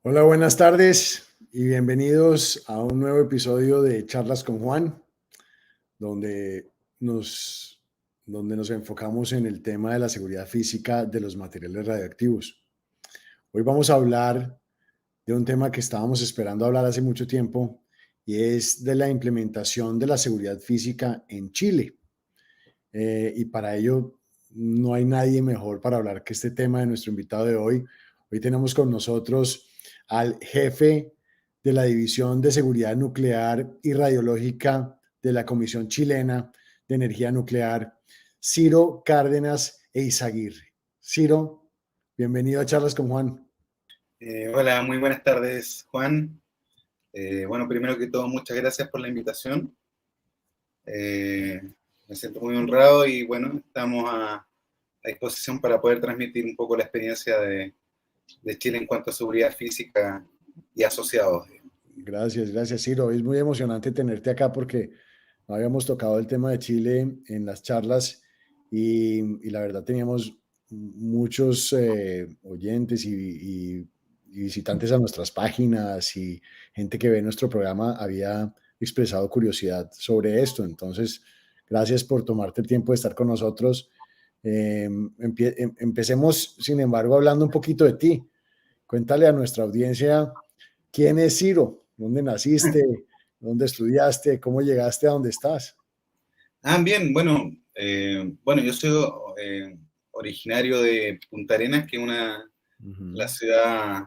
Hola, buenas tardes y bienvenidos a un nuevo episodio de Charlas con Juan, donde nos, donde nos enfocamos en el tema de la seguridad física de los materiales radioactivos. Hoy vamos a hablar de un tema que estábamos esperando hablar hace mucho tiempo y es de la implementación de la seguridad física en Chile. Y para ello no hay nadie mejor para hablar que este tema de nuestro invitado de hoy. Hoy tenemos con nosotros al jefe de la División de Seguridad Nuclear y Radiológica de la Comisión Chilena de Energía Nuclear, Ciro Cárdenas Eizaguirre. Ciro, bienvenido a Charlas con Juan. Hola, muy buenas tardes, Juan. Bueno, primero que todo, muchas gracias por la invitación. Eh, Me siento muy honrado y bueno, estamos a disposición para poder transmitir un poco la experiencia de Chile en cuanto a seguridad física y asociados. Gracias, Ciro. Es muy emocionante tenerte acá porque no habíamos tocado el tema de Chile en las charlas y la verdad teníamos muchos oyentes y visitantes a nuestras páginas y gente que ve nuestro programa había expresado curiosidad sobre esto. Entonces, gracias por tomarte el tiempo de estar con nosotros. Empecemos, sin embargo, hablando un poquito de ti. Cuéntale a nuestra audiencia quién es Ciro, dónde naciste, dónde estudiaste, cómo llegaste a donde estás. Bien, bueno, bueno, yo soy originario de Punta Arenas, que es la Ujú. ciudad,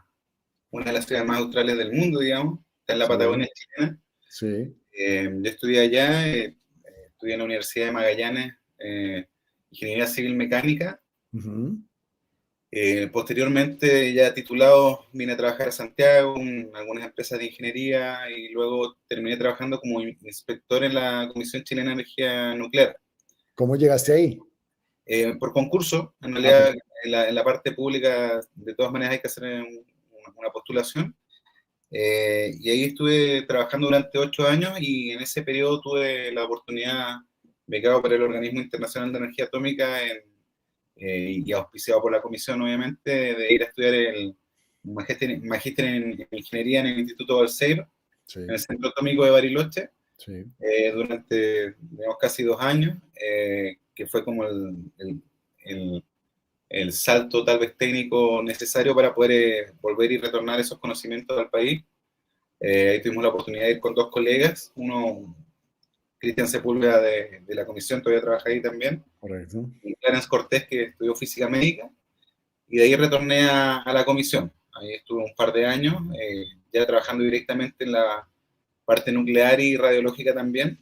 una de las ciudades más australes del mundo, digamos, está en la Sí, Patagonia chilena. sí. Yo estudié allá, estudié en la Universidad de Magallanes, Ingeniería Civil Mecánica. Ujú. Posteriormente, ya titulado, vine a trabajar a Santiago, en algunas empresas de ingeniería y luego terminé trabajando como inspector en la Comisión Chilena de Energía Nuclear. ¿Cómo llegaste ahí? Por concurso, en Ah, realidad en la parte pública de todas maneras hay que hacer una postulación. Y ahí estuve trabajando durante 8 años y en ese periodo tuve la oportunidad, becado por el Organismo Internacional de Energía Atómica y auspiciado por la Comisión, obviamente, de ir a estudiar el magíster en Ingeniería en el Instituto Balseiro, en el sí, Centro Atómico de Bariloche, sí. durante, digamos, casi 2 años, que fue como el, el salto tal vez técnico necesario para poder volver y retornar esos conocimientos al país. Ahí tuvimos la oportunidad de ir con dos colegas, uno, Cristian Sepúlveda de la comisión, todavía trabaja ahí también, Correcto. y Clarence Cortés, que estudió física médica, y de ahí retorné a la comisión. Ahí estuve un par de años, ya trabajando directamente en la parte nuclear y radiológica también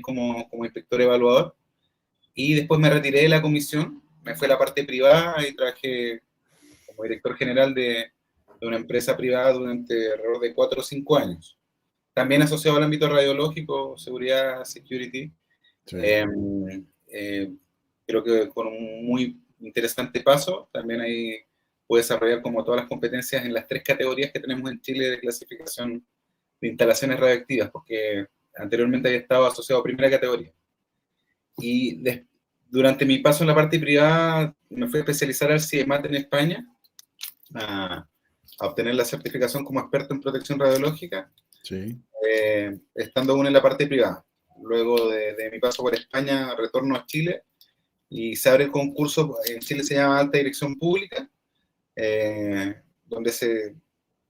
como inspector evaluador, y después me retiré de la comisión, me fui a la parte privada y trabajé como director general de una empresa privada durante alrededor de 4 o 5 años. También asociado al ámbito radiológico, seguridad, security. Sí. Eh, eh, Creo que con un muy interesante paso, también ahí puede desarrollar como todas las competencias en las 3 categorías que tenemos en Chile de clasificación de instalaciones radioactivas, porque anteriormente había estado asociado a primera categoría. Y durante mi paso en la parte privada me fui a especializar al CIEMAT en España, a, a obtener la certificación como experto en protección radiológica, Sí. estando aún en la parte privada. Luego de mi paso por España, retorno a Chile y se abre el concurso, en Chile se llama Alta Dirección Pública, donde se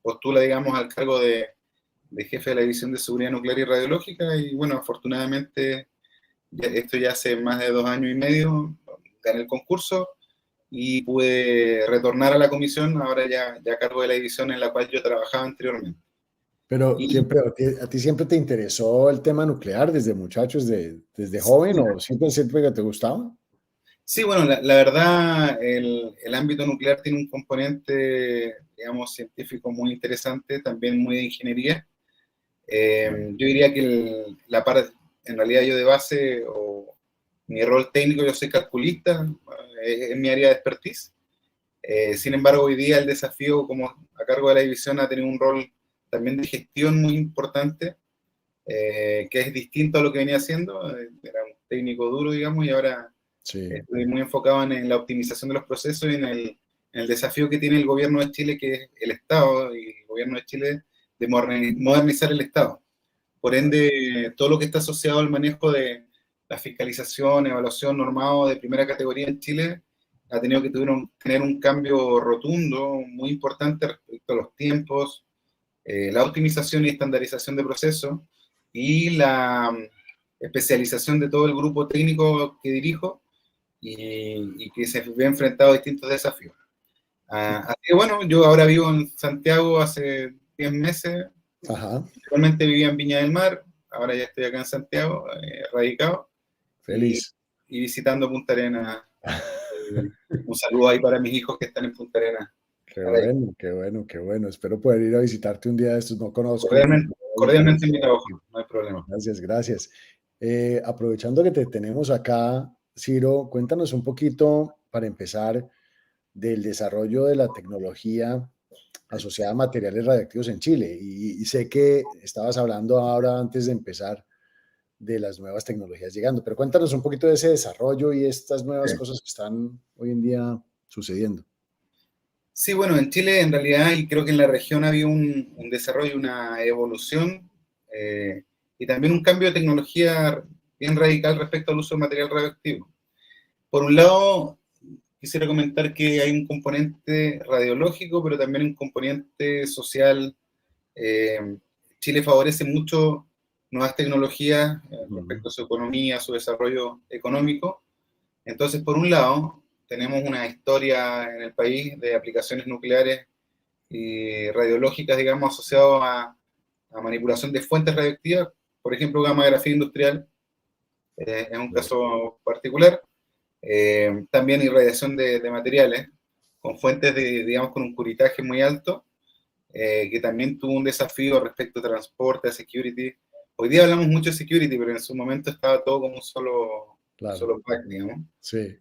postula, digamos, al cargo de jefe de la División de Seguridad Nuclear y Radiológica y bueno, afortunadamente, esto ya hace más de 2 años y medio, gané el concurso y pude retornar a la comisión, ahora ya a cargo de la división en la cual yo trabajaba anteriormente. Pero Y siempre, ¿a ti siempre te interesó el tema nuclear desde muchachos, desde joven o siempre que te gustaba? sí, bueno, la verdad, el ámbito nuclear tiene un componente, digamos, científico muy interesante, también muy de ingeniería. Yo diría que en realidad yo de base, o mi rol técnico, yo soy calculista, es mi área de expertise. Sin embargo, hoy día el desafío como a cargo de la división ha tenido un rol también de gestión muy importante, que es distinto a lo que venía haciendo. Era un técnico duro, digamos, y ahora Sí. estoy muy enfocado en la optimización de los procesos y en el desafío que tiene el gobierno de Chile, que es el Estado y el gobierno de Chile, de modernizar el Estado. Por ende, todo lo que está asociado al manejo de la fiscalización, evaluación, normado de primera categoría en Chile, ha tenido que tener un cambio rotundo, muy importante respecto a los tiempos, la optimización y estandarización de procesos y la especialización de todo el grupo técnico que dirijo y que se ve enfrentado a distintos desafíos. Así que bueno, yo ahora vivo en Santiago hace 10 meses. Ajá. Actualmente vivía en Viña del Mar, ahora ya estoy acá en Santiago, radicado, Feliz. y visitando Punta Arenas. Un saludo ahí para mis hijos que están en Punta Arenas. Qué bueno, qué bueno, qué bueno. Espero poder ir a visitarte un día de estos. No conozco. Cordialmente invitado, no hay problema. Gracias, gracias. Aprovechando que te tenemos acá, Ciro, cuéntanos un poquito, para empezar, del desarrollo de la tecnología asociada a materiales radiactivos en Chile. Y sé que estabas hablando ahora, antes de empezar, de las nuevas tecnologías llegando, pero cuéntanos un poquito de ese desarrollo y estas nuevas cosas que están hoy en día sucediendo. Sí, bueno, en Chile en realidad, y creo que en la región había un desarrollo, una evolución y también un cambio de tecnología bien radical respecto al uso de material radioactivo. Por un lado, quisiera comentar que hay un componente radiológico, pero también un componente social. Chile favorece mucho nuevas tecnologías respecto a su economía, a su desarrollo económico. Entonces, por un lado, tenemos una historia en el país de aplicaciones nucleares y radiológicas, digamos, asociadas a manipulación de fuentes radioactivas, por ejemplo, gammagrafía industrial, es un caso particular. También irradiación de materiales, con fuentes, digamos, con un curitaje muy alto, que también tuvo un desafío respecto a transporte, a security. Hoy día hablamos mucho de security, pero en su momento estaba todo como un solo pack, digamos. Sí.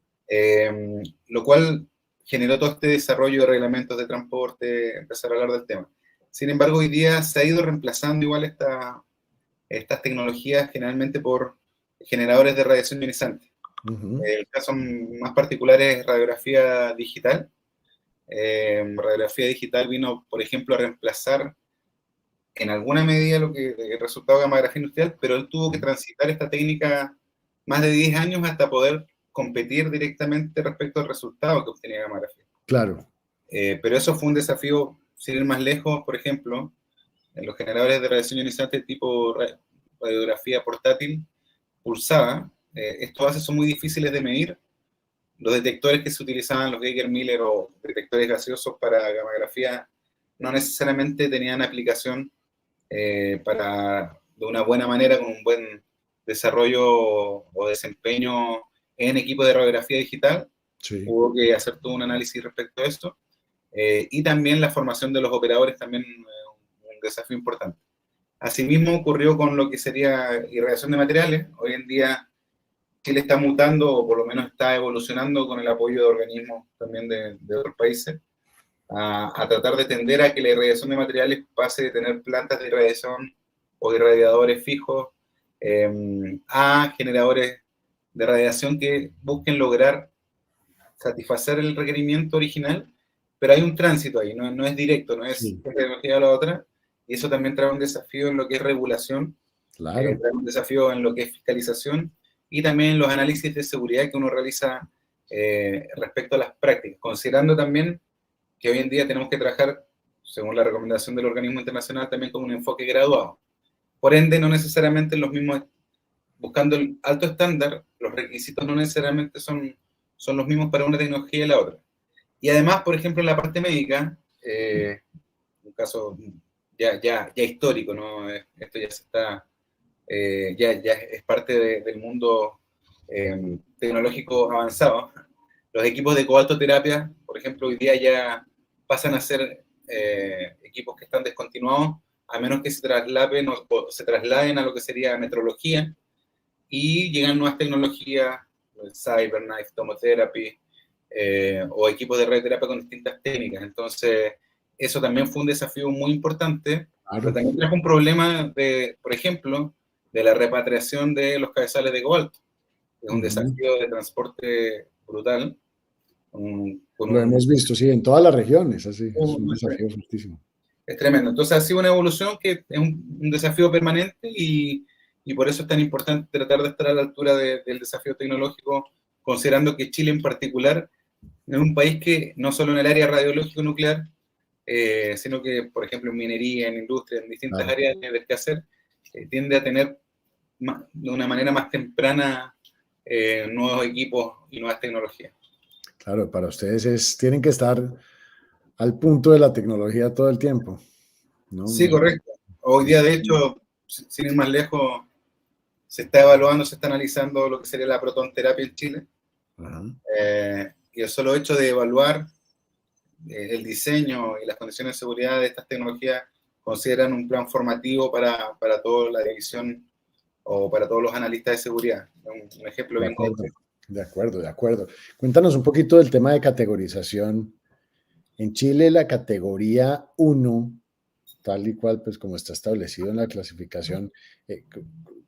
Lo cual generó todo este desarrollo de reglamentos de transporte, empezar a hablar del tema. Sin embargo, hoy día se ha ido reemplazando igual estas tecnologías generalmente por generadores de radiación ionizante. El caso más particular es radiografía digital. Radiografía digital vino, por ejemplo, a reemplazar en alguna medida el resultado de gammagrafía industrial, pero él tuvo que transitar esta técnica más de 10 años hasta poder competir directamente respecto al resultado que obtenía gammagrafía. Claro. Pero eso fue un desafío, sin ir más lejos, por ejemplo, en los generadores de radiación ionizante tipo radiografía portátil pulsada. Estos gases son muy difíciles de medir. Los detectores que se utilizaban, los Geiger-Miller o detectores gaseosos para gammagrafía, no necesariamente tenían aplicación de una buena manera, con un buen desarrollo o desempeño en equipos de radiografía digital. Sí. Hubo que hacer todo un análisis respecto a esto. Y también la formación de los operadores, también un desafío importante. Asimismo ocurrió con lo que sería irradiación de materiales. Hoy en día Chile está mutando, o por lo menos está evolucionando con el apoyo de organismos también de otros países, a tratar de tender a que la irradiación de materiales pase de tener plantas de irradiación o irradiadores fijos a generadores de radiación que busquen lograr satisfacer el requerimiento original, pero hay un tránsito ahí, no es directo, no es una tecnología a la otra, y eso también trae un desafío en lo que es regulación, Claro. trae un desafío en lo que es fiscalización, y también los análisis de seguridad que uno realiza respecto a las prácticas, considerando también que hoy en día tenemos que trabajar, según la recomendación del organismo internacional, también con un enfoque graduado. Por ende, no necesariamente los mismos, buscando el alto estándar, los requisitos no necesariamente son los mismos para una tecnología y la otra. Y además, por ejemplo, en la parte médica, un caso ya histórico, ¿no? Esto ya se está, ya es parte del mundo tecnológico avanzado. Los equipos de cobaltoterapia, por ejemplo, hoy día ya pasan a ser equipos que están descontinuados, a menos que se trasladen a lo que sería metrología, y llegan nuevas tecnologías, CyberKnife, Tomotherapy, o equipos de radioterapia con distintas técnicas. Entonces, eso también fue un desafío muy importante, pero también trajo un problema por ejemplo, de la repatriación de los cabezales de cobalto. Es un desafío de transporte brutal. Lo hemos visto, sí, en todas las regiones, así, es un un- desafío fuertísimo. es tremendo. Entonces ha sido una evolución que es un desafío permanente y por eso es tan importante tratar de estar a la altura del desafío tecnológico, considerando que Chile en particular es un país que no solo en el área radiológico nuclear, sino que, por ejemplo, en minería, en industria, en distintas Claro, áreas del quehacer, tiende a tener de una manera más temprana nuevos equipos y nuevas tecnologías. claro, para ustedes tienen que estar al punto de la tecnología todo el tiempo, ¿no? Sí, correcto. Hoy día, de hecho, sin ir más lejos, se está evaluando, se está analizando lo que sería la protonterapia en Chile. Ajá, Y el solo hecho de evaluar el diseño y las condiciones de seguridad de estas tecnologías consideran un plan formativo para toda la división o para todos los analistas de seguridad. Un ejemplo de bien acuerdo, concreto. de acuerdo, de acuerdo. Cuéntanos un poquito del tema de categorización. En Chile, la categoría 1, tal y cual, pues como está establecido en la clasificación,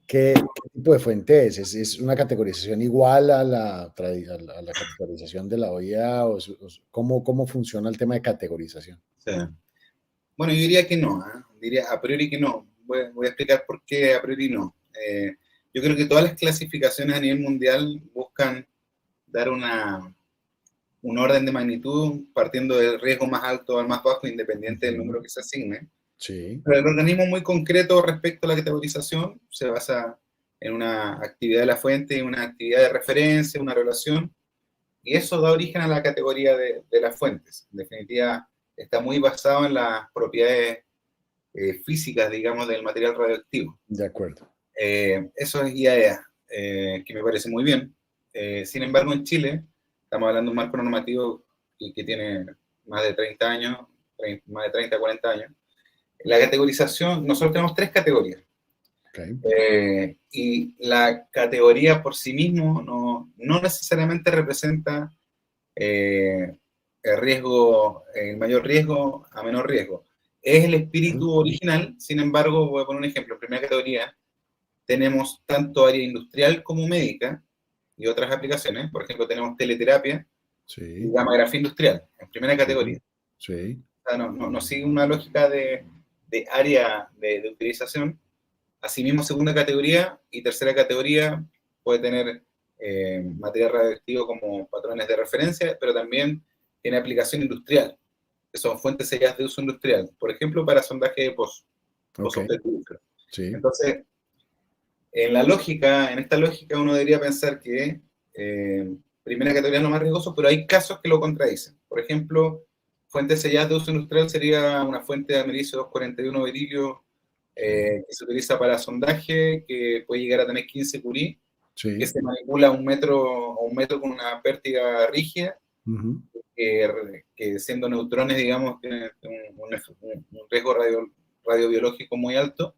¿qué tipo de fuente es? ¿Es una categorización igual a la categorización de la OIA? ¿Cómo funciona el tema de categorización? Sí. Bueno, yo diría que no, ¿eh? Diría a priori que no. Voy a explicar por qué a priori no. Yo creo que todas las clasificaciones a nivel mundial buscan dar un orden de magnitud partiendo del riesgo más alto al más bajo, independiente del Ujú. número que se asigne. Sí, Pero el organismo muy concreto respecto a la categorización se basa en una actividad de la fuente, una actividad de referencia, una relación, y eso da origen a la categoría de las fuentes. En definitiva, está muy basado en las propiedades físicas, digamos, del material radioactivo. de acuerdo. Eso es IAEA, que me parece muy bien. Sin embargo, en Chile, estamos hablando de un marco normativo que tiene más de 30 años, más de 30, 40 años. La categorización, nosotros tenemos tres categorías. Okay. Y la categoría por sí mismo no necesariamente representa el riesgo, el mayor riesgo a menor riesgo. Es el espíritu original, sin embargo, voy a poner un ejemplo. En primera categoría tenemos tanto área industrial como médica y otras aplicaciones. Por ejemplo, tenemos teleterapia y Sí, gammagrafía industrial, en primera sí, categoría. sí. O sea, no sigue una lógica de área de utilización. Asimismo, segunda categoría y tercera categoría puede tener material radioactivo como patrones de referencia, pero también tiene aplicación industrial, que son fuentes selladas de uso industrial, por ejemplo, para sondaje de Ok, pozos petrolíferos. sí. Entonces, en esta lógica uno debería pensar que primera categoría es lo más riesgoso, pero hay casos que lo contradicen. Por ejemplo, fuentes selladas de uso industrial sería una fuente de americio 241 berilio Sí, que se utiliza para sondaje, que puede llegar a tener 15 curie, que sí. se manipula a un metro con una pértiga rígida, Ujú. que siendo neutrones, digamos, tiene un riesgo radiobiológico muy alto.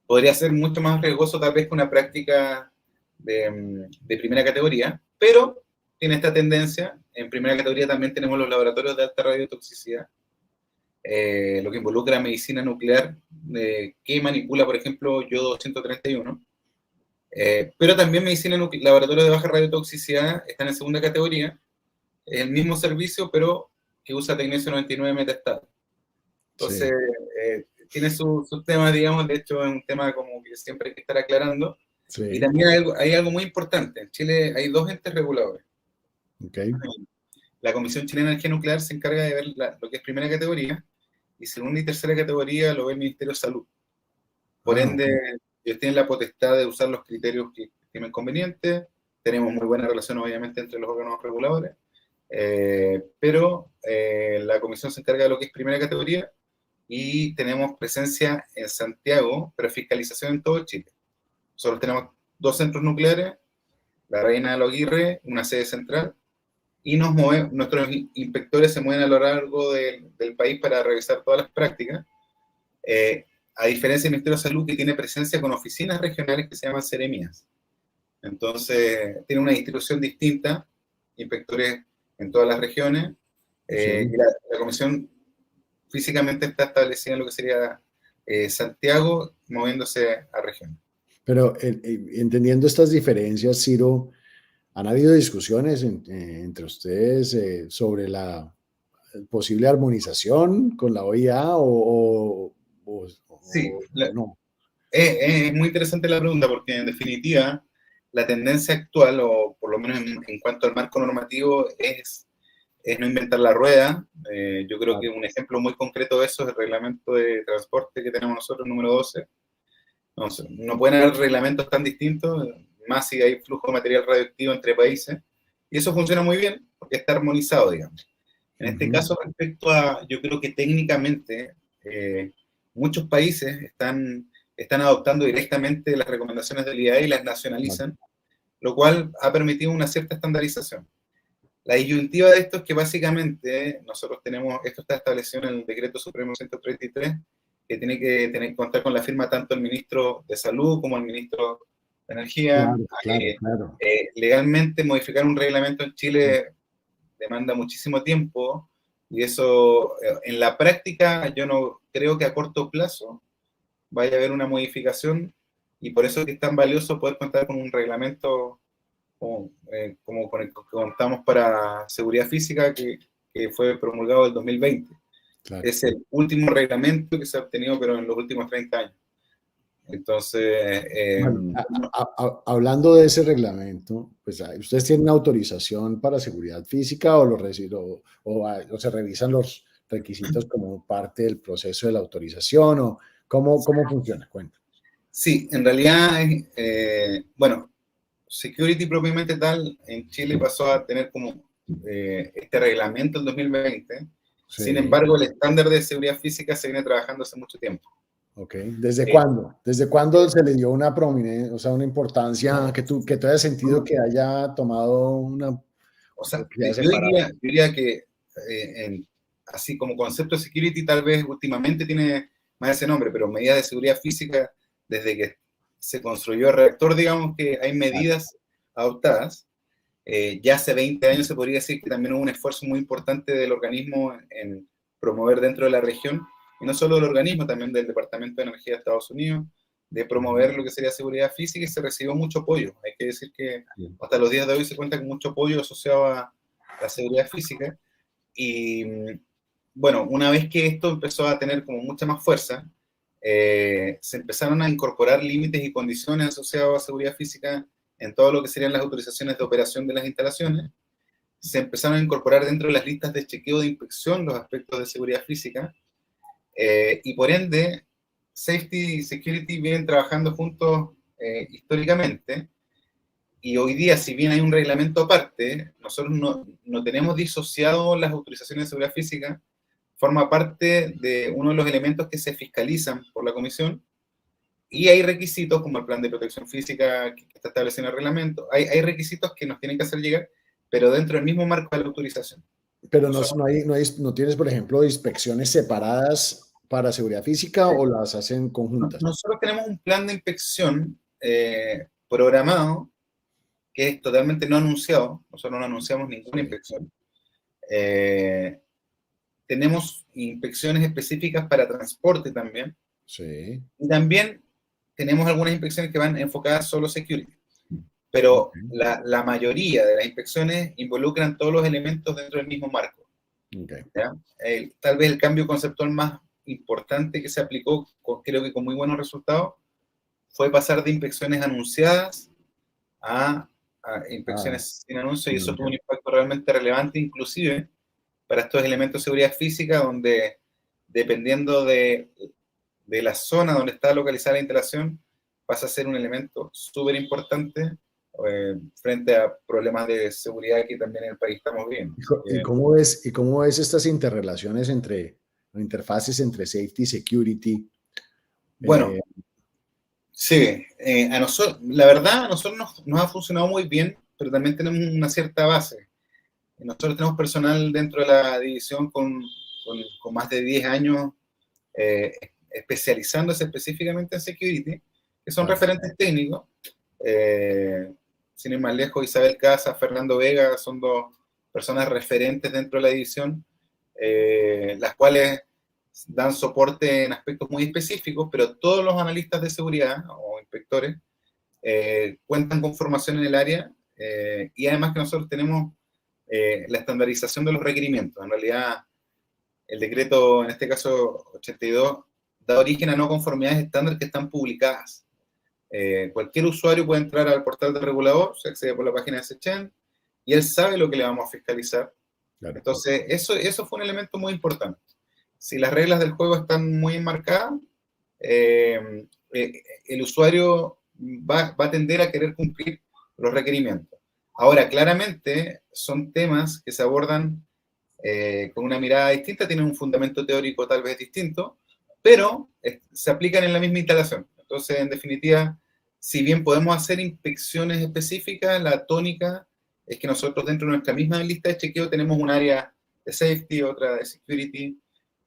Podría ser mucho más riesgoso tal vez que una práctica de primera categoría, pero tiene esta tendencia. En primera categoría también tenemos los laboratorios de alta radiotoxicidad, lo que involucra medicina nuclear, que manipula, por ejemplo, yodo 231. Pero también medicina nuclear, laboratorios de baja radiotoxicidad están en segunda categoría, es el mismo servicio, pero que usa tecnesio 99 metastable. Entonces, Sí, tiene sus temas, digamos, de hecho es un tema como que siempre hay que estar aclarando. Y sí. también hay algo muy importante, en Chile hay dos entes reguladores. Ok. La Comisión Chilena de Energía Nuclear se encarga de ver lo que es primera categoría, y segunda y tercera categoría lo ve el Ministerio de Salud. Por Ah, ok. ende, ellos tienen la potestad de usar los criterios que estimen convenientes. Tenemos muy buena relación, obviamente, entre los órganos reguladores. Pero la comisión se encarga de lo que es primera categoría y tenemos presencia en Santiago, pero fiscalización en todo Chile. Nosotros tenemos dos centros nucleares, la Reina de los Aguirre, una sede central, y nuestros inspectores se mueven a lo largo del país para revisar todas las prácticas. Eh, a diferencia del Ministerio de Salud, que tiene presencia con oficinas regionales que se llaman seremías. Entonces, tiene una distribución distinta, inspectores en todas las regiones, y Sí. la comisión físicamente está establecida en lo que sería Santiago, moviéndose a regiones. Pero entendiendo estas diferencias, Ciro, ¿Han habido discusiones entre ustedes sobre la posible armonización con la OIA Sí, o no? es muy interesante la pregunta porque en definitiva la tendencia actual, o por lo menos en cuanto al marco normativo, es no inventar la rueda. Yo creo que Claro. un ejemplo muy concreto de eso es el reglamento de transporte que tenemos nosotros, número 12. No, no pueden haber reglamentos tan distintos, más si hay flujo de material radioactivo entre países. Y eso funciona muy bien porque está armonizado, digamos. En este Ujú. caso, respecto a, yo creo que técnicamente muchos países están adoptando directamente las recomendaciones del IAE y las Claro. nacionalizan, lo cual ha permitido una cierta estandarización. La disyuntiva de esto es que básicamente nosotros tenemos, esto está establecido en el Decreto Supremo 133, que tiene que contar con la firma tanto el ministro de Salud como el ministro de Energía. Claro, claro, claro. Legalmente modificar un reglamento en Chile demanda muchísimo tiempo y eso en la práctica yo no creo que a corto plazo vaya a haber una modificación y por eso es que es tan valioso poder contar con un reglamento como con el que contamos para seguridad física que fue promulgado en 2020. Claro. Es el último reglamento que se ha obtenido, pero en los últimos 30 años. Entonces, Bueno, no, hablando de ese reglamento, pues ¿ustedes tienen autorización para seguridad física o se revisan los requisitos como parte del proceso de la autorización o cómo funciona? Cuenta. sí, en realidad, bueno, security propiamente tal, en Chile pasó a tener como este reglamento en 2020. Sin Sí, embargo, el estándar de seguridad física se viene trabajando hace mucho tiempo. ok. ¿Desde Eh, cuándo? ¿Desde cuándo se le dio una prominencia, o sea, una importancia que tú hayas sentido que haya tomado una, o o sea, que haya yo separado? diría que así como concepto de security tal vez últimamente tiene más ese nombre, pero medidas de seguridad física, desde que se construyó el reactor, digamos que hay Claro. medidas adoptadas. Ya hace 20 años se podría decir que también hubo un esfuerzo muy importante del organismo en promover dentro de la región, y no solo del organismo, también del Departamento de Energía de Estados Unidos, de Ujú. promover lo que sería seguridad física y se recibió mucho apoyo. Hay que decir que Sí. hasta los días de hoy se cuenta con mucho apoyo asociado a la seguridad física. Y bueno, una vez que esto empezó a tener como mucha más fuerza, se empezaron a incorporar límites y condiciones asociados a seguridad física en todo lo que serían las autorizaciones de operación de las instalaciones. Se empezaron a incorporar dentro de las listas de chequeo de inspección los aspectos de seguridad física y por ende, safety y security vienen trabajando juntos históricamente. Y hoy día, si bien hay un reglamento aparte, nosotros no tenemos disociado las autorizaciones de seguridad física, forma parte de uno de los elementos que se fiscalizan por la comisión y hay requisitos como el plan de protección física que está establecido en el reglamento, hay requisitos que nos tienen que hacer llegar, pero dentro del mismo marco de la autorización. Pero No son- no tienes, por ejemplo, inspecciones separadas para seguridad física o las hacen conjuntas. Nosotros tenemos un plan de inspección programado que es totalmente no anunciado, nosotros no anunciamos ninguna Sí, inspección. Eh, Tenemos inspecciones específicas para transporte también, sí, y también tenemos algunas inspecciones que van enfocadas solo a security, ok, pero la mayoría de las inspecciones involucran todos los elementos dentro del mismo marco. ok. ¿Ya? Tal vez el cambio conceptual más importante que se aplicó, creo que con muy buenos resultados, fue pasar de inspecciones anunciadas a, a Ah, inspecciones sin anuncio, y sí, eso tuvo un impacto realmente relevante, inclusive para estos elementos de seguridad física, donde dependiendo de la zona donde está localizada la instalación, pasa a ser un elemento súper importante frente a problemas de seguridad que también en el país estamos viendo. ¿Y cómo ves estas interrelaciones o interfaces entre safety y security? Bueno, Eh, sí, la verdad a nosotros nos ha funcionado muy bien, pero también tenemos una cierta base. Nosotros tenemos personal dentro de la división con más de 10 años eh, especializándose específicamente en security, que son claro, referentes técnicos. Eh, Sin ir más lejos, Isabel Casa, Fernando Vega son dos personas referentes dentro de la división, las cuales dan soporte en aspectos muy específicos, pero todos los analistas de seguridad o inspectores cuentan con formación en el área y además que nosotros tenemos la estandarización de los requerimientos. En realidad, el decreto, en este caso 82, da origen a no conformidades estándar que están publicadas. Cualquier usuario puede entrar al portal del regulador, se accede por la página de SECHEN, y él sabe lo que le vamos a fiscalizar. Claro. Entonces, eso fue un elemento muy importante. Si las reglas del juego están muy enmarcadas, el usuario va a tender a querer cumplir los requerimientos. Ahora, claramente, son temas que se abordan con una mirada distinta, tienen un fundamento teórico tal vez distinto, pero se aplican en la misma instalación. Entonces, en definitiva, si bien podemos hacer inspecciones específicas, la tónica es que nosotros dentro de nuestra misma lista de chequeo tenemos un área de safety, otra de security,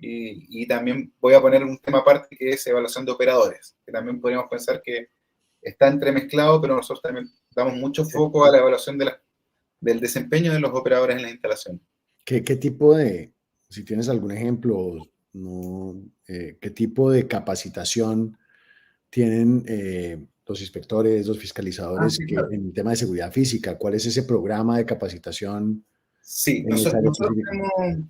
y también voy a poner un tema aparte que es evaluación de operadores, que también podríamos pensar que está entremezclado, pero nosotros también damos mucho foco a la evaluación del desempeño de los operadores en la instalación. ¿Qué tipo de, si tienes algún ejemplo, no, qué tipo de capacitación tienen los inspectores, los fiscalizadores Sí, que, claro. en el tema de seguridad física? ¿Cuál es ese programa de capacitación Sí, en esa área nosotros específica?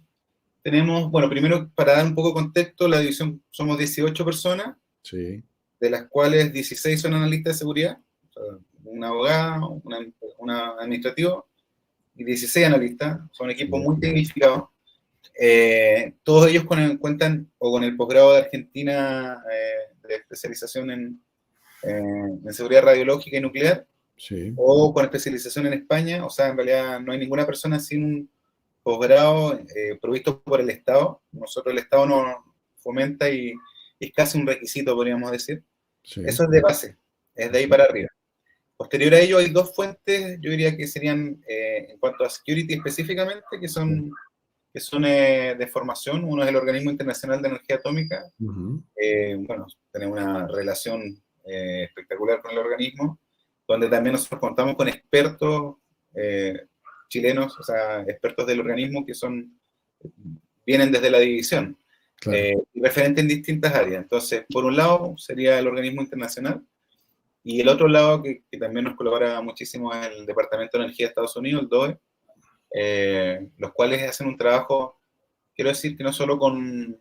tenemos, bueno, primero para dar un poco de contexto, la división somos 18 personas, Sí. de las cuales 16 son analistas de seguridad, o sea, una abogada, una administrativa y 16 analistas, son equipos Sí. muy tecnificados. Todos ellos cuentan o con el posgrado de Argentina de especialización en seguridad radiológica y nuclear, Sí. o con especialización en España. O sea, en realidad no hay ninguna persona sin un posgrado provisto por el Estado. Nosotros, el Estado nos fomenta y es casi un requisito, podríamos decir. Sí. Eso es de base, es de ahí para arriba. Posterior a ello hay dos fuentes, yo diría que serían, en cuanto a security específicamente, que son de formación. Uno es el Organismo Internacional de Energía Atómica. Ujú. Bueno, tenemos una relación espectacular con el organismo, donde también nosotros contamos con expertos chilenos, o sea, expertos del organismo que vienen desde la división, Claro. y referentes en distintas áreas. Entonces, por un lado sería el organismo internacional, y el otro lado que también nos colabora muchísimo es el Departamento de Energía de Estados Unidos, el DOE, los cuales hacen un trabajo, quiero decir, que no solo con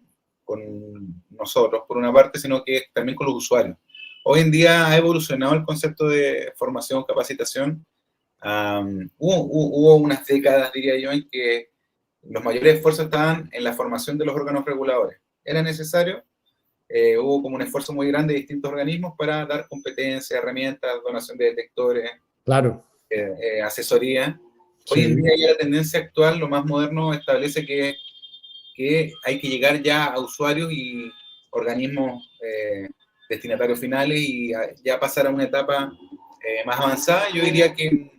nosotros, por una parte, sino que también con los usuarios. Hoy en día ha evolucionado el concepto de formación, capacitación. Hubo unas décadas, diría yo, en que los mayores esfuerzos estaban en la formación de los órganos reguladores. Era necesario, hubo como un esfuerzo muy grande de distintos organismos para dar competencias, herramientas, donación de detectores, Claro. asesoría. Hoy en Sí. día ya la tendencia actual, lo más moderno, establece que hay que llegar ya a usuarios y organismos destinatarios finales y ya pasar a una etapa más avanzada. Yo diría que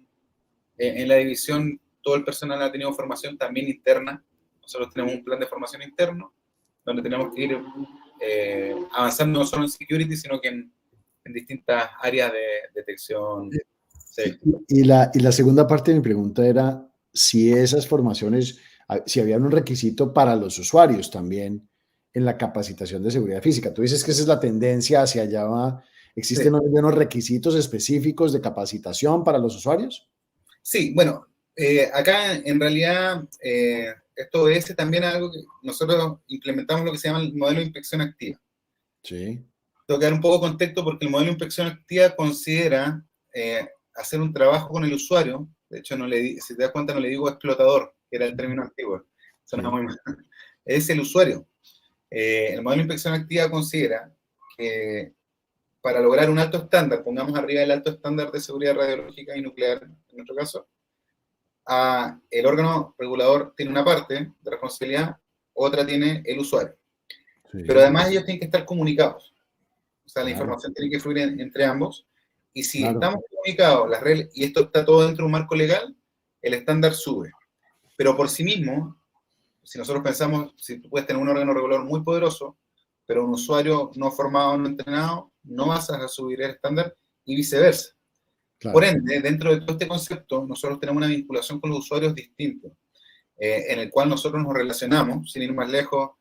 en la división todo el personal ha tenido formación también interna. Nosotros tenemos un plan de formación interno donde tenemos que ir avanzando no solo en security, sino que en distintas áreas de detección. Y, Safety. y la segunda parte de mi pregunta era si esas formaciones, si había un requisito para los usuarios también en la capacitación de seguridad física. Tú dices que esa es la tendencia hacia allá va. ¿Existen Sí. unos requisitos específicos de capacitación para los usuarios? Sí, bueno, acá en realidad esto obedece también a algo que nosotros implementamos, lo que se llama el modelo de inspección activa. Sí. Tengo que dar un poco de contexto porque el modelo de inspección activa considera hacer un trabajo con el usuario. De hecho, si te das cuenta, no le digo explotador, que era el término antiguo. Suena Sí. muy mal. Es el usuario. El modelo de inspección activa considera que para lograr un alto estándar, pongamos arriba el alto estándar de seguridad radiológica y nuclear, en nuestro caso, el órgano regulador tiene una parte de responsabilidad, otra tiene el usuario. Pero Sí. además ellos tienen que estar comunicados. O sea, la Claro. información tiene que fluir entre ambos. Y si Claro. estamos comunicados, las reglas, y esto está todo dentro de un marco legal, el estándar sube. Pero por sí mismo, si nosotros pensamos, si tú puedes tener un órgano regulador muy poderoso, pero un usuario no formado, no entrenado, no vas a subir el estándar y viceversa. Por Claro. ende, dentro de todo este concepto, nosotros tenemos una vinculación con los usuarios distintos, en el cual nosotros nos relacionamos, sin ir más lejos,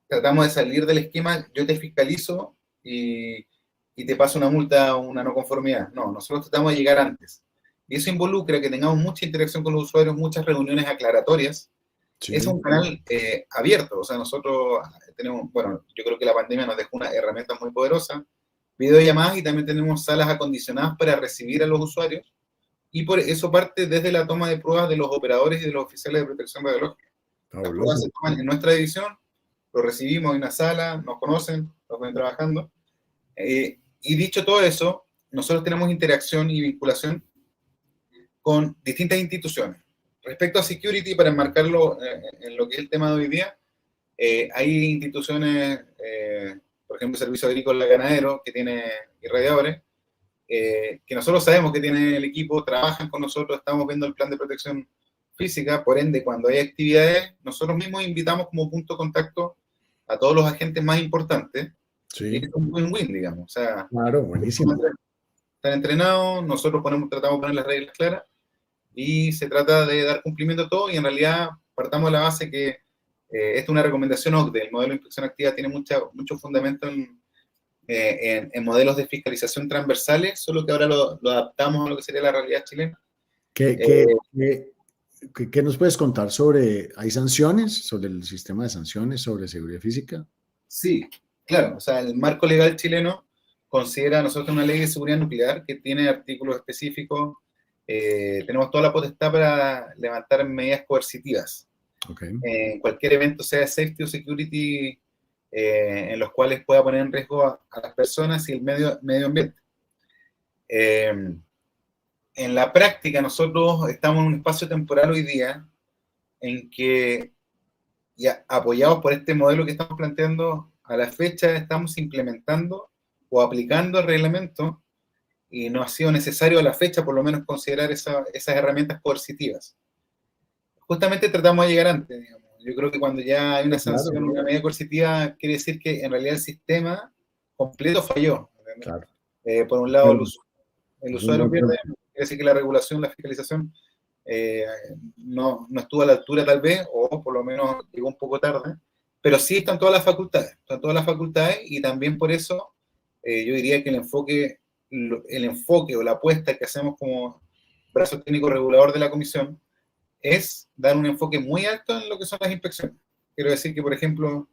tratamos de salir del esquema, yo te fiscalizo y te paso una multa o una no conformidad. No, nosotros tratamos de llegar antes. y eso involucra que tengamos mucha interacción con los usuarios, muchas reuniones aclaratorias. Es Sí, un canal abierto, o sea, nosotros tenemos, bueno, yo creo que la pandemia nos dejó unas herramientas muy poderosas, videollamadas, y también tenemos salas acondicionadas para recibir a los usuarios, y por eso parte desde la toma de pruebas de los operadores y de los oficiales de protección radiológica. Las pruebas fabuloso. se toman en nuestra división, lo recibimos en una sala, nos conocen, nos ven trabajando. Y dicho todo eso, nosotros tenemos interacción y vinculación con distintas instituciones. Respecto a security, para enmarcarlo en lo que es el tema de hoy día, hay instituciones, por ejemplo, el Servicio Agrícola Ganadero, que tiene irradiadores, que nosotros sabemos que tienen el equipo, trabajan con nosotros, estamos viendo el plan de protección física, por ende, cuando hay actividades, nosotros mismos invitamos como punto de contacto a todos los agentes más importantes, y Sí, es un win-win, digamos. O sea, claro, buenísimo. están entrenados, nosotros tratamos de poner las reglas claras, y se trata de dar cumplimiento a todo, y en realidad partamos de la base que esta es una recomendación OCDE, el modelo de inspección activa tiene mucho fundamento en modelos de fiscalización transversales, solo que ahora lo adaptamos a lo que sería la realidad chilena. ¿Qué, Eh, qué, qué, qué nos puedes contar sobre, hay sanciones, sobre el sistema de sanciones, sobre seguridad física? sí, claro, o sea, el marco legal chileno considera a nosotros una ley de seguridad nuclear que tiene artículos específicos, tenemos toda la potestad para levantar medidas coercitivas Ok, en cualquier evento, sea de safety o security, en los cuales pueda poner en riesgo a las personas y el medio ambiente. Eh, en la práctica, nosotros estamos en un espacio temporal hoy día en que, ya apoyados por este modelo que estamos planteando, a la fecha estamos implementando o aplicando el reglamento, y no ha sido necesario a la fecha por lo menos considerar esas herramientas coercitivas. Justamente tratamos de llegar antes, digamos. Yo creo que cuando ya hay una sí, claro, sanción, una medida coercitiva, quiere decir que en realidad el sistema completo falló. claro. Por un lado, Bueno, el es un usuario buen pierde, punto. quiere decir que la regulación, la fiscalización eh, no estuvo a la altura tal vez, o por lo menos llegó un poco tarde, pero sí están todas las facultades, y también por eso yo diría que el enfoque o la apuesta que hacemos como brazo técnico regulador de la comisión es dar un enfoque muy alto en lo que son las inspecciones. Quiero decir que, por ejemplo,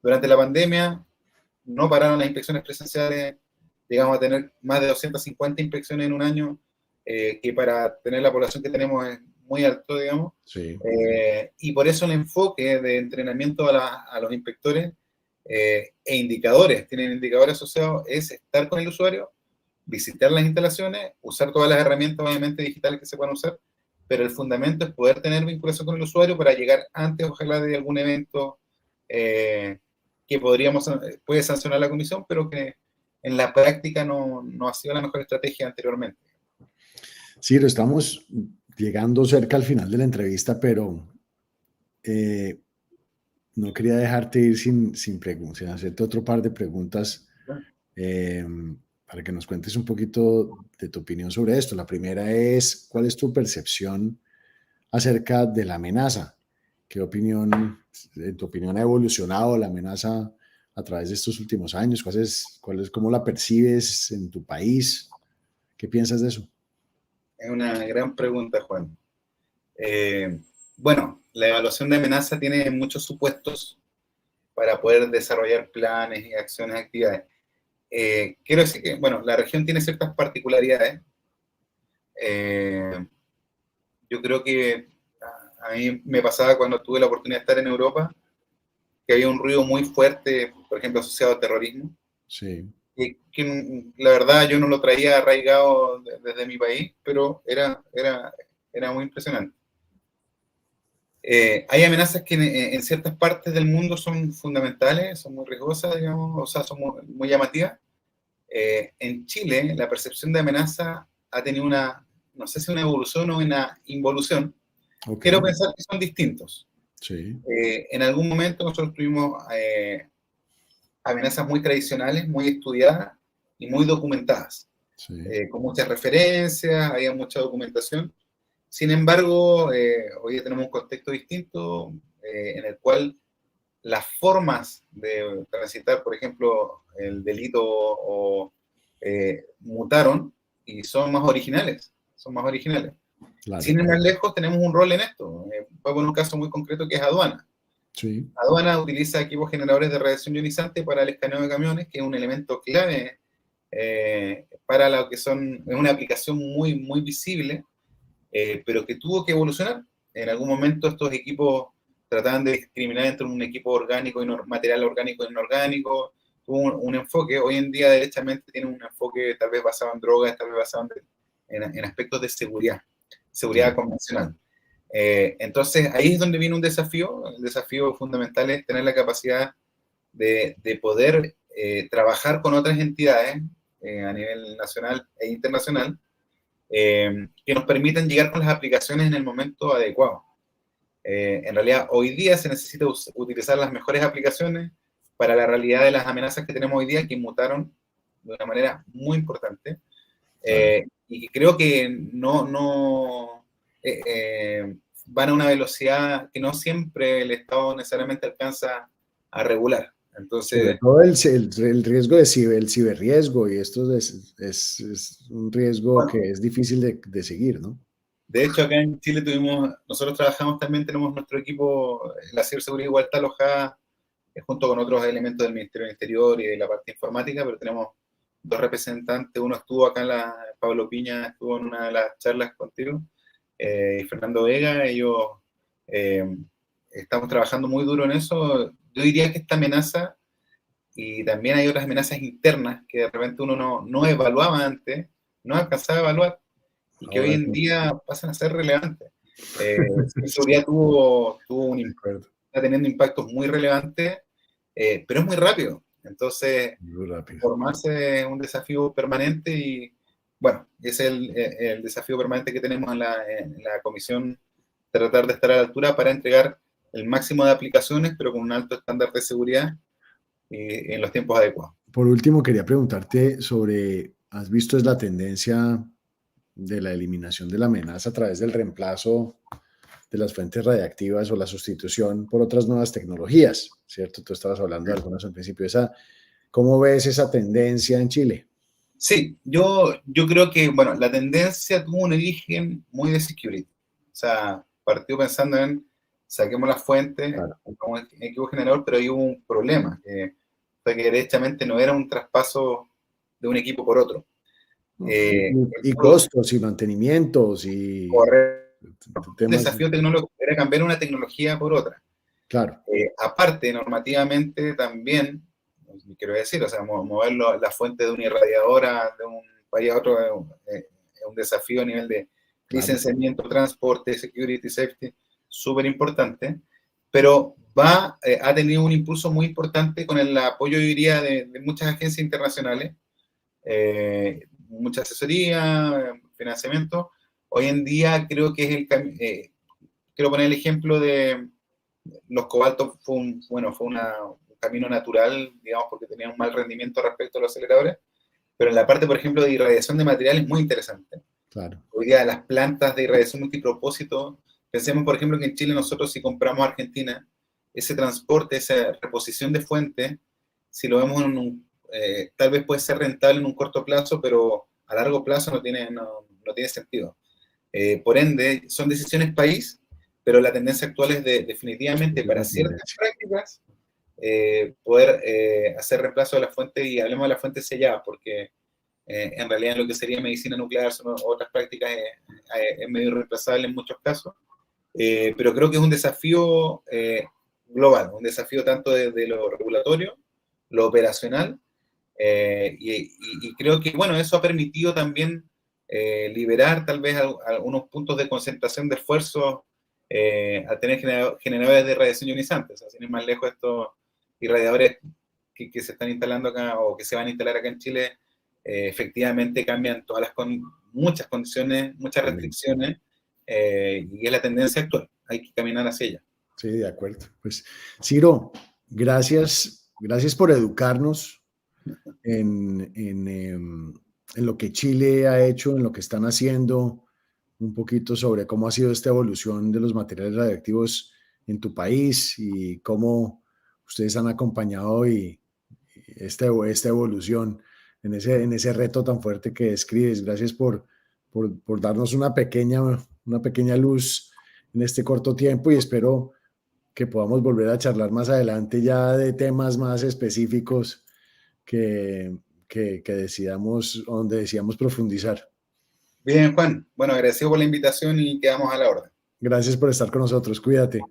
durante la pandemia no pararon las inspecciones presenciales, llegamos a tener más de 250 inspecciones en un año, que para tener la población que tenemos es muy alto, digamos. Sí, Y por eso el enfoque de entrenamiento a los inspectores e indicadores, tienen indicadores asociados, es estar con el usuario, visitar las instalaciones, usar todas las herramientas, obviamente, digitales que se puedan usar, pero el fundamento es poder tener vinculación con el usuario para llegar antes, ojalá, de algún evento eh, que puede sancionar la comisión, pero que en la práctica no ha sido la mejor estrategia anteriormente. sí, lo estamos llegando cerca al final de la entrevista, pero eh, no quería dejarte ir sin hacerte otro par de preguntas eh, para que nos cuentes un poquito de tu opinión sobre esto. La primera es, ¿cuál es tu percepción acerca de la amenaza? ¿Qué opinión, en tu opinión, ha evolucionado la amenaza a través de estos últimos años? ¿Cómo la percibes en tu país? ¿Qué piensas de eso? Es una gran pregunta, Juan. Eh, bueno, la evaluación de amenaza tiene muchos supuestos para poder desarrollar planes y acciones, actividades. Quiero decir que, bueno, la región tiene ciertas particularidades. Eh, yo creo que a mí me pasaba cuando tuve la oportunidad de estar en Europa, que había un ruido muy fuerte, por ejemplo, asociado a terrorismo, Sí, que la verdad yo no lo traía arraigado desde mi país, pero era muy impresionante. Hay amenazas que en ciertas partes del mundo son fundamentales, son muy riesgosas, digamos, o sea, son muy llamativas. En Chile, la percepción de amenaza ha tenido no sé si una evolución o una involución. ok, Quiero pensar que son distintos. sí, En algún momento nosotros tuvimos amenazas muy tradicionales, muy estudiadas y muy documentadas, sí, con muchas referencias, había mucha documentación. Sin embargo, hoy tenemos un contexto distinto, en el cual las formas de transitar, por ejemplo, el delito mutaron y son más originales, son más originales. Claro. Sin ir más lejos, tenemos un rol en esto. Voy a poner un caso muy concreto que es aduana. Sí. Aduana utiliza equipos generadores de radiación ionizante para el escaneo de camiones, que es un elemento clave para lo que son, es una aplicación muy, muy visible, pero que tuvo que evolucionar. En algún momento estos equipos trataban de discriminar entre un equipo orgánico y material orgánico e inorgánico. Tuvo un enfoque, hoy en día derechamente tiene un enfoque tal vez basado en drogas, tal vez basado en aspectos de seguridad convencional. Entonces ahí es donde viene un desafío. El desafío fundamental es tener la capacidad de poder trabajar con otras entidades a nivel nacional e internacional que nos permitan llegar con las aplicaciones en el momento adecuado. En realidad, hoy día se necesita utilizar las mejores aplicaciones para la realidad de las amenazas que tenemos hoy día, que mutaron de una manera muy importante. Y que creo que van a una velocidad que no siempre el Estado necesariamente alcanza a regular. Sobre Entonces, todo el riesgo el ciberriesgo, y esto es un riesgo que bueno, es difícil de seguir, ¿no? de hecho, acá en Chile nosotros trabajamos también, tenemos nuestro equipo, la ciberseguridad igual está alojada junto con otros elementos del Ministerio del Interior y de la parte informática, pero tenemos dos representantes. Uno estuvo acá Pablo Piña estuvo en una de las charlas contigo, y Fernando Vega. Ellos estamos trabajando muy duro en eso. Yo diría que esta amenaza, y también hay otras amenazas internas que de repente uno no evaluaba antes, no alcanzaba a evaluar, y que hoy Ahora en sí, día pasan a ser relevantes. La sí, seguridad de acuerdo, está teniendo impactos muy relevantes, pero es muy rápido. Entonces, muy rápido. formarse es un desafío permanente y, bueno, ese es el desafío permanente que tenemos en la comisión, tratar de estar a la altura para entregar el máximo de aplicaciones, pero con un alto estándar de seguridad y en los tiempos adecuados. Por último, quería preguntarte sobre, ¿has visto es la tendencia de la eliminación de la amenaza a través del reemplazo de las fuentes radiactivas o la sustitución por otras nuevas tecnologías? ¿Cierto? Tú estabas hablando de algunas al principio. ¿Cómo ves esa tendencia en Chile? Sí, yo creo que, bueno, la tendencia tuvo un origen muy de security. O sea, partió pensando en saquemos las fuentes Claro. como equipo generador, pero ahí hubo un problema, que fue que derechamente no era un traspaso de un equipo por otro. El Y puro costos y mantenimientos y correr un temas, desafío tecnológico era cambiar una tecnología por otra. claro, Aparte, normativamente también, quiero decir, o sea, mover la fuente de una irradiadora de un país a otro es un desafío a nivel de claro. licenciamiento, transporte, security, safety, súper importante, pero ha tenido un impulso muy importante con el apoyo, yo diría, de muchas agencias internacionales, mucha asesoría, financiamiento. Hoy en día creo que es quiero poner el ejemplo de los cobaltos fue un camino natural, digamos, porque tenían un mal rendimiento respecto a los aceleradores, pero en la parte, por ejemplo, de irradiación de materiales es muy interesante. Claro. Hoy día las plantas de irradiación multipropósito, pensemos, por ejemplo, que en Chile nosotros si compramos a Argentina, ese transporte, esa reposición de fuentes, si lo vemos tal vez puede ser rentable en un corto plazo, pero a largo plazo no tiene sentido. Por ende, son decisiones país, pero la tendencia actual es definitivamente Es para una ciertas tendencia. prácticas poder hacer reemplazo de la fuente, y hablemos de la fuente sellada, porque en realidad lo que sería medicina nuclear son otras prácticas, es medio irreemplazable en muchos casos, pero creo que es un desafío global, un desafío tanto de lo regulatorio, lo operacional, y creo que, bueno, eso ha permitido también liberar tal vez algunos puntos de concentración de esfuerzos al tener generadores de radiación ionizante. O sea, sin ir más lejos, estos irradiadores que se están instalando acá o que se van a instalar acá en Chile, efectivamente cambian muchas condiciones, muchas restricciones, y es la tendencia actual. Hay que caminar hacia ella. Sí, de acuerdo. Pues, Ciro, gracias por educarnos en lo que Chile ha hecho, en lo que están haciendo, un poquito sobre cómo ha sido esta evolución de los materiales radioactivos en tu país y cómo ustedes han acompañado esta evolución en ese reto tan fuerte que describes. Gracias por darnos una pequeña luz en este corto tiempo y espero que podamos volver a charlar más adelante ya de temas más específicos que decidamos, donde decidamos profundizar. Bien, Juan. Bueno, agradecido por la invitación y quedamos a la orden. Gracias por estar con nosotros. Cuídate.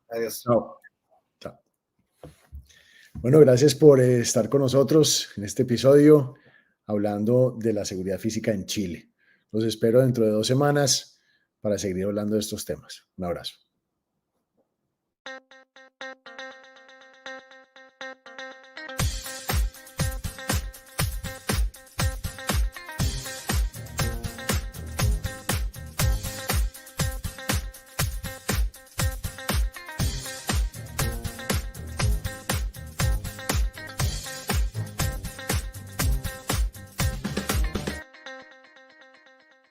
Adiós. Chao. Chao. Bueno, gracias por estar con nosotros en este episodio hablando de la seguridad física en Chile. Los espero dentro de 2 semanas para seguir hablando de estos temas. Un abrazo.